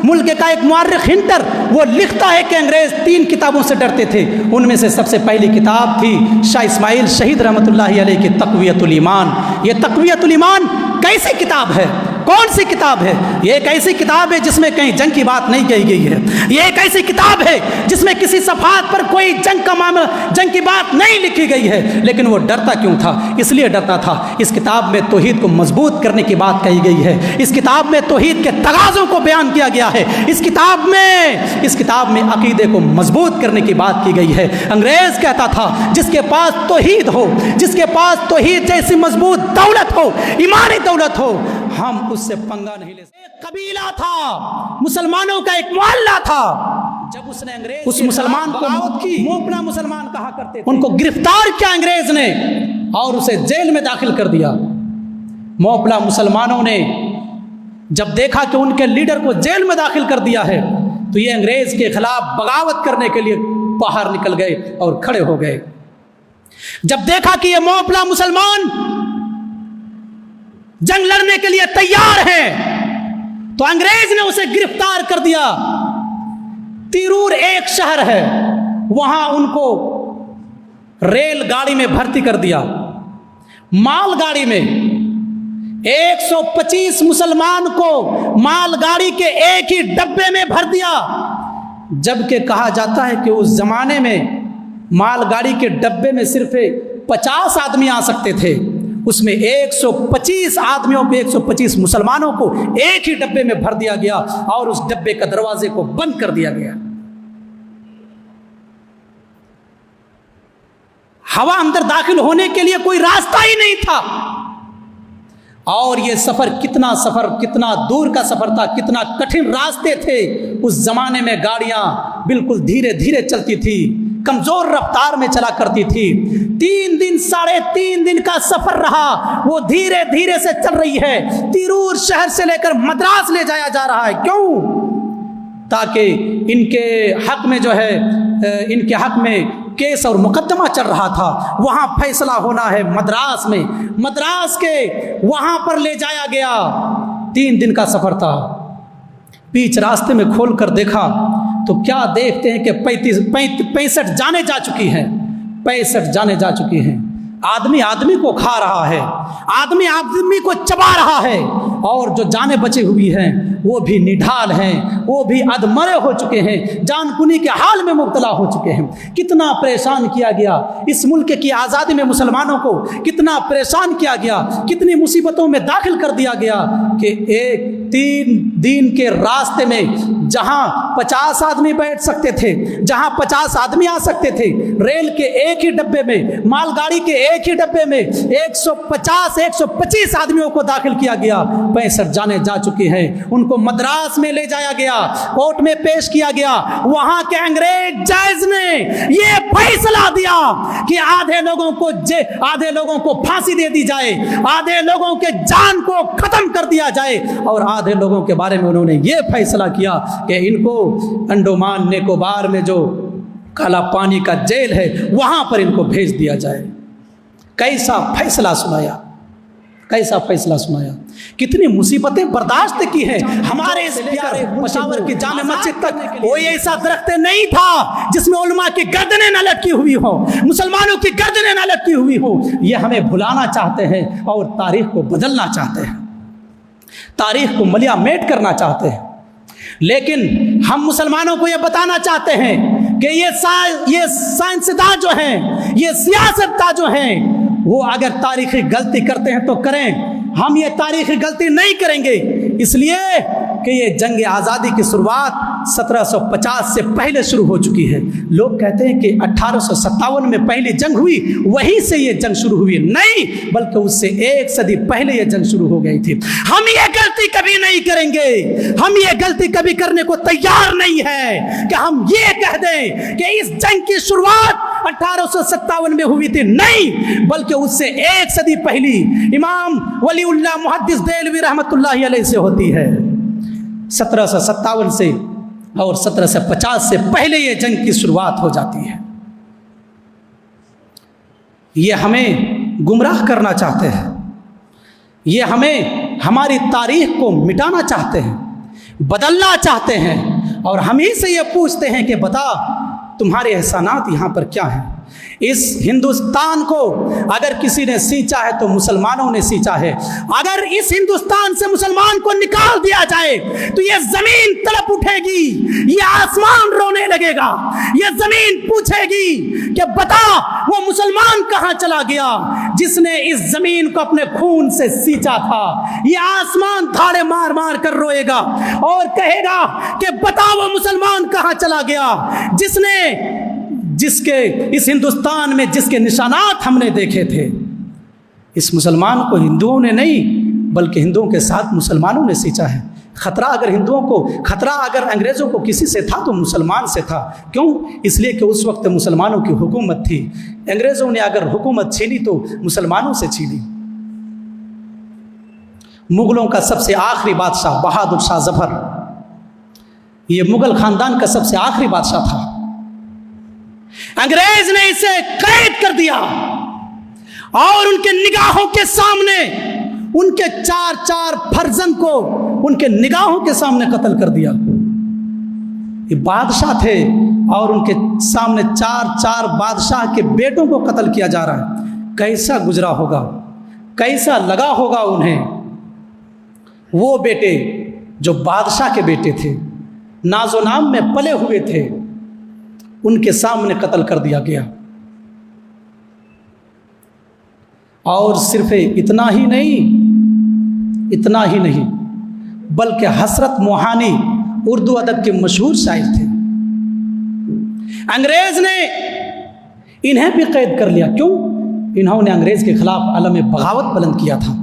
ملک کا ایک مورخ ہنٹر وہ لکھتا ہے کہ انگریز 3 کتابوں سے ڈرتے تھے. ان میں سے سب سے پہلی کتاب تھی شاہ اسماعیل شہید رحمۃ اللہ علیہ کی تقویۃ الایمان. یہ تقویۃ الایمان کیسی کتاب ہے؟ کون سی کتاب ہے؟ یہ ایک ایسی کتاب ہے جس میں کہیں جنگ کی بات نہیں کہی گئی ہے. یہ ایک ایسی کتاب ہے جس میں کسی صفحات پر کوئی جنگ کا معاملہ، جنگ کی بات نہیں لکھی گئی ہے. لیکن وہ ڈرتا کیوں تھا؟ اس لیے ڈرتا تھا اس کتاب میں توحید کو مضبوط کرنے کی بات کہی گئی ہے. اس کتاب میں توحید کے تقاضوں کو بیان کیا گیا ہے. اس کتاب میں عقیدے کو مضبوط کرنے کی بات کی گئی ہے. انگریز کہتا تھا جس کے پاس توحید ہو، جس کے پاس توحید جیسی مضبوط دولت ہو، ایمانی دولت ہو، ہم اس سے پنگا نہیں لے سکتے. ایک قبیلہ تھا، مسلمانوں کا ایک محلہ تھا. جب اس نے انگریز اس مسلمان کو موپنا مسلمان کہا کرتے تھے، ان کو گرفتار کیا انگریز نے اور اسے جیل میں داخل کر دیا. موپلا مسلمانوں نے جب دیکھا کہ ان کے لیڈر کو جیل میں داخل کر دیا ہے تو یہ انگریز کے خلاف بغاوت کرنے کے لیے باہر نکل گئے اور کھڑے ہو گئے. جب دیکھا کہ یہ موپلا مسلمان جنگ لڑنے کے لیے تیار ہیں تو انگریز نے اسے گرفتار کر دیا. تیرور ایک شہر ہے، وہاں ان کو ریل گاڑی میں بھرتی کر دیا. مال گاڑی میں 125 مسلمان کو مال گاڑی کے ایک ہی ڈبے میں بھر دیا. جبکہ کہا جاتا ہے کہ اس زمانے میں مال گاڑی کے ڈبے میں صرف 50 آدمی آ سکتے تھے. اس میں 125 آدمیوں کو 125 مسلمانوں کو ایک ہی ڈبے میں بھر دیا گیا اور اس ڈبے کا دروازے کو بند کر دیا گیا. ہوا اندر داخل ہونے کے لیے کوئی راستہ ہی نہیں تھا. اور یہ سفر کتنا دور کا سفر تھا، کتنا کٹھن راستے تھے. اس زمانے میں گاڑیاں بالکل دھیرے دھیرے چلتی تھی، کمزور رفتار میں چلا کرتی تھی. 3 دن 3.5 دن کا سفر رہا، وہ دھیرے دھیرے سے چل رہی ہے. تیرور شہر سے لے کر مدراس لے جایا جا رہا ہے. کیوں؟ تاکہ ان کے حق میں جو ہے ان کے حق میں کیس اور مقدمہ چل رہا تھا، وہاں فیصلہ ہونا ہے مدراس میں. مدراس کے وہاں پر لے جایا گیا. 3 دن کا سفر تھا. بیچ راستے میں کھول کر دیکھا تو کیا دیکھتے ہیں کہ 65 جانیں جا چکی ہیں. 65 جانیں جا چکی ہیں. آدمی آدمی کو کھا رہا ہے، آدمی آدمی کو چبا رہا ہے. اور جو جانیں بچی ہوئی ہیں وہ بھی نڈھال ہیں، وہ بھی ادمرے ہو چکے ہیں، جان کنی کے حال میں مبتلا ہو چکے ہیں. کتنا پریشان کیا گیا اس ملک کی آزادی میں مسلمانوں کو، کتنا پریشان کیا گیا، کتنی مصیبتوں میں داخل کر دیا گیا کہ ایک 3 دن کے راستے میں جہاں 50 آدمی بیٹھ سکتے تھے، جہاں 50 آدمی آ سکتے تھے، ریل کے ایک ہی ڈبے میں، مال گاڑی کے ایک ہی ڈبے میں 125 آدمیوں کو داخل کیا گیا. 65 جانیں جا چکی ہیں. ان کو مدراس میں لے جایا گیا، کورٹ میں پیش کیا گیا. وہاں کے انگریز جج نے یہ فیصلہ دیا کہ آدھے لوگوں کو پھانسی دے دی جائے، آدھے لوگوں کے جان کو ختم کر دیا جائے، اور آدھے لوگوں کے بارے میں انہوں نے یہ فیصلہ کیا کہ ان کو انڈومان نکوبار میں جو کالا پانی کا جیل ہے وہاں پر ان کو بھیج دیا جائے. کیسا فیصلہ سنایا، کیسا فیصلہ سنایا. کتنی مصیبتیں برداشت کی ہیں. ہمارے اس پیارے پشاور کی جامع مسجد تک کوئی ایسا درخت نہیں تھا جس میں علماء کی گردنیں نہ لٹکی ہوئی ہوں، مسلمانوں کی گردنیں نہ لٹکی ہوئی ہوں. یہ ہمیں بھلانا چاہتے ہیں اور تاریخ کو بدلنا چاہتے ہیں، تاریخ کو ملیا میٹ کرنا چاہتے ہیں. لیکن ہم مسلمانوں کو یہ بتانا چاہتے ہیں کہ یہ سائنسداں جو ہیں، یہ سیاستداں جو ہیں، وہ اگر تاریخی غلطی کرتے ہیں تو کریں. ہم یہ تاریخی غلطی نہیں کریں گے، اس لیے کہ یہ جنگ آزادی کی شروعات 1750 سے پہلے شروع ہو چکی ہے. لوگ کہتے ہیں کہ 1857 میں پہلی جنگ ہوئی، وہیں سے یہ جنگ شروع ہوئی. نہیں، بلکہ اس سے 1 صدی پہلے یہ جنگ شروع ہو گئی تھی. ہم یہ غلطی کبھی نہیں کریں گے، ہم یہ غلطی کبھی کرنے کو تیار نہیں ہے کہ ہم یہ کہہ دیں کہ اس جنگ کی شروعات 1857 میں ہوئی تھی. نہیں، بلکہ اس سے 1 صدی پہلی امام ولی اللہ محدث دہلوی رحمۃ اللہ علیہ سے ہوتی ہے. 1757 سے اور 1750 سے پہلے یہ جنگ کی شروعات ہو جاتی ہے. یہ ہمیں گمراہ کرنا چاہتے ہیں، یہ ہماری تاریخ کو مٹانا چاہتے ہیں. بدلنا چاہتے ہیں اور ہم ہی سے یہ پوچھتے ہیں کہ بتا تمہارے احسانات یہاں پر کیا ہیں؟ اس ہندوستان کو اگر کسی نے سینچا ہے تو مسلمانوں نے سینچا ہے۔ اگر اس ہندوستان سے مسلمان کو نکال دیا جائے تو یہ زمین تڑپ اٹھے گی، یہ آسمان رونے لگے گا، یہ زمین پوچھے گی کہ بتا وہ مسلمان کہاں چلا گیا جس نے اس زمین کو اپنے خون سے سینچا تھا۔ یہ آسمان دھاڑے مار مار کر روئے گا اور کہے گا کہ بتا وہ مسلمان کہاں چلا گیا جس کے اس ہندوستان میں جس کے نشانات ہم نے دیکھے تھے۔ اس مسلمان کو ہندوؤں نے نہیں بلکہ ہندوؤں کے ساتھ مسلمانوں نے سینچا ہے۔ خطرہ اگر انگریزوں کو کسی سے تھا تو مسلمان سے تھا۔ کیوں؟ اس لیے کہ اس وقت مسلمانوں کی حکومت تھی۔ انگریزوں نے اگر حکومت چھینی تو مسلمانوں سے چھینی۔ مغلوں کا سب سے آخری بادشاہ بہادر شاہ ظفر، یہ مغل خاندان کا سب سے آخری بادشاہ تھا۔ انگریز نے اسے قید کر دیا اور ان کے نگاہوں کے سامنے ان کے چار فرزند کو ان کے نگاہوں کے سامنے قتل کر دیا۔ یہ بادشاہ تھے اور ان کے سامنے چار بادشاہ کے بیٹوں کو قتل کیا جا رہا ہے۔ کیسا گزرا ہوگا، کیسا لگا ہوگا انہیں۔ وہ بیٹے جو بادشاہ کے بیٹے تھے، ناز و نام میں پلے ہوئے تھے، ان کے سامنے قتل کر دیا گیا۔ اور صرف اتنا ہی نہیں بلکہ حسرت موہانی اردو ادب کے مشہور شاعر تھے۔ انگریز نے انہیں بھی قید کر لیا۔ کیوں؟ انہوں نے انگریز کے خلاف علم بغاوت بلند کیا تھا۔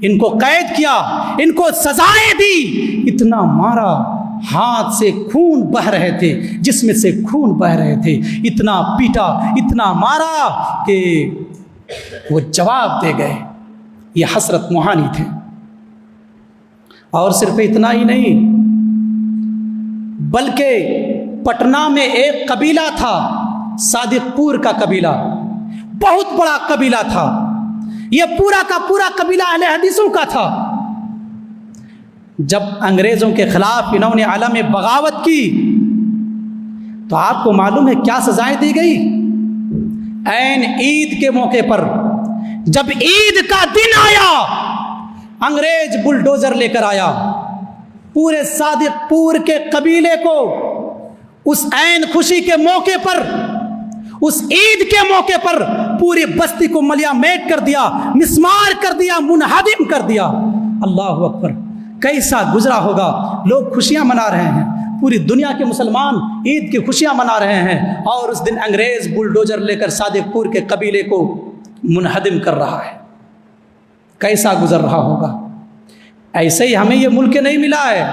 ان کو قید کیا، ان کو سزائیں دی، اتنا مارا، ہاتھ سے خون بہ رہے تھے، جسم سے خون بہ رہے تھے، اتنا پیٹا، اتنا مارا کہ وہ جواب دے گئے۔ یہ حسرت موہانی تھے۔ اور صرف اتنا ہی نہیں بلکہ پٹنہ میں ایک قبیلہ تھا، صادق پور کا قبیلہ، بہت بڑا قبیلہ تھا۔ یہ پورا کا پورا قبیلہ اہل حدیثوں کا تھا۔ جب انگریزوں کے خلاف انہوں نے علم بغاوت کی تو آپ کو معلوم ہے کیا سزائیں دی گئی؟ عین عید کے موقع پر جب عید کا دن آیا، انگریز بلڈوزر لے کر آیا، پورے صادق پور کے قبیلے کو اس عین خوشی کے موقع پر، اس عید کے موقع پر پوری بستی کو ملیا میٹ کر دیا، مسمار کر دیا، منہدم کر دیا۔ اللہ اکبر! کیسا گزرا ہوگا۔ لوگ خوشیاں منا رہے ہیں، پوری دنیا کے مسلمان عید کی خوشیاں منا رہے ہیں، اور اس دن انگریز بلڈوزر لے کر صادق پور کے قبیلے کو منہدم کر رہا ہے۔ کیسا گزر رہا ہوگا۔ ایسے ہی ہمیں یہ ملک نہیں ملا ہے،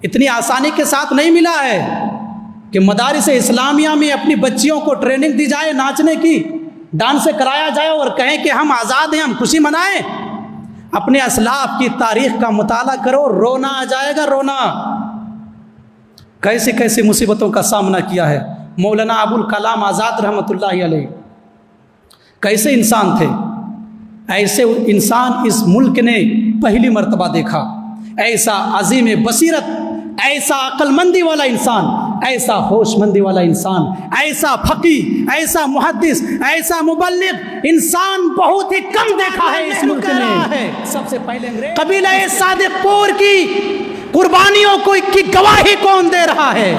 اتنی آسانی کے ساتھ نہیں ملا ہے کہ مدارس اسلامیہ میں اپنی بچیوں کو ٹریننگ دی جائے، ناچنے کی، ڈانس کرایا جائے اور کہیں کہ ہم آزاد ہیں، ہم خوشی منائیں۔ اپنے اسلاف کی تاریخ کا مطالعہ کرو، رونا آ جائے گا، رونا۔ کیسے کیسے مصیبتوں کا سامنا کیا ہے مولانا ابوالکلام آزاد رحمۃ اللہ علیہ۔ کیسے انسان تھے، ایسے انسان اس ملک نے پہلی مرتبہ دیکھا۔ ایسا عظیم بصیرت، ایسا عقل مندی والا انسان، ایسا ہوش مندی والا انسان، ایسا فقیہ، ایسا محدث، ایسا مبلغ انسان بہت ہی کم دیکھا ہے اس ملک نے۔ سب سے پہلے قبیلہ صادق پور کی قربانیوں کی گواہی کون دے رہا ہے؟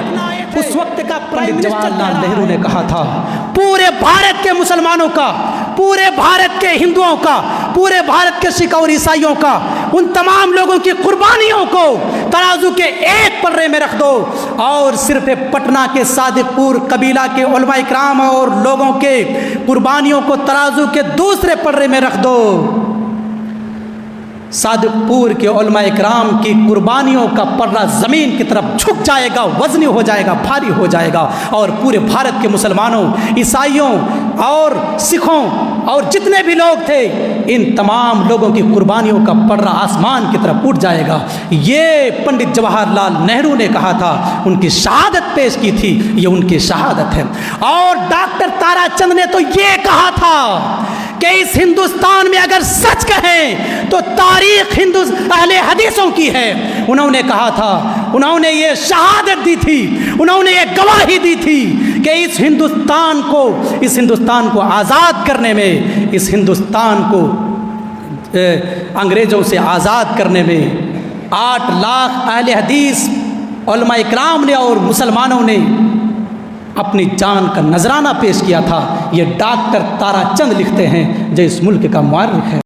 اس وقت کا پرائم منسٹر جواہر لال نہرو نے کہا تھا پورے بھارت کے مسلمانوں کا، پورے بھارت کے ہندوؤں کا، پورے بھارت کے سکھ اور عیسائیوں کا، ان تمام لوگوں کی قربانیوں کو ترازو کے ایک پلڑے میں رکھ دو، اور صرف پٹنہ کے صادق پور قبیلہ کے علماء اکرام اور لوگوں کے قربانیوں کو ترازو کے دوسرے پلڑے میں رکھ دو۔ صادق پور کے علماء اکرام کی قربانیوں کا پلڑا زمین کی طرف جھک جائے گا، وزنی ہو جائے گا، بھاری ہو جائے گا، اور پورے بھارت کے مسلمانوں، عیسائیوں اور سکھوں اور جتنے بھی لوگ تھے، ان تمام لوگوں کی قربانیوں کا پلڑا آسمان کی طرف اٹھ جائے گا۔ یہ پنڈت جواہر لال نہرو نے کہا تھا، ان کی شہادت پیش کی تھی، یہ ان کی شہادت ہے۔ اور ڈاکٹر تارا چند نے تو یہ کہا تھا کہ اس ہندوستان میں اگر سچ کہیں تو تاریخ اہل حدیثوں کی ہے. انہوں نے کہا تھا، انہوں نے یہ شہادت دی تھی، انہوں نے یہ گواہی دی تھی کہ اس ہندوستان کو آزاد کرنے میں، اس ہندوستان کو انگریزوں سے آزاد کرنے میں 8 لاکھ اہل حدیث علماء اکرام نے اور مسلمانوں نے اپنی جان کا نذرانہ پیش کیا تھا. یہ ڈاکٹر تارا چند لکھتے ہیں جو اس ملک کا مورخ ہے.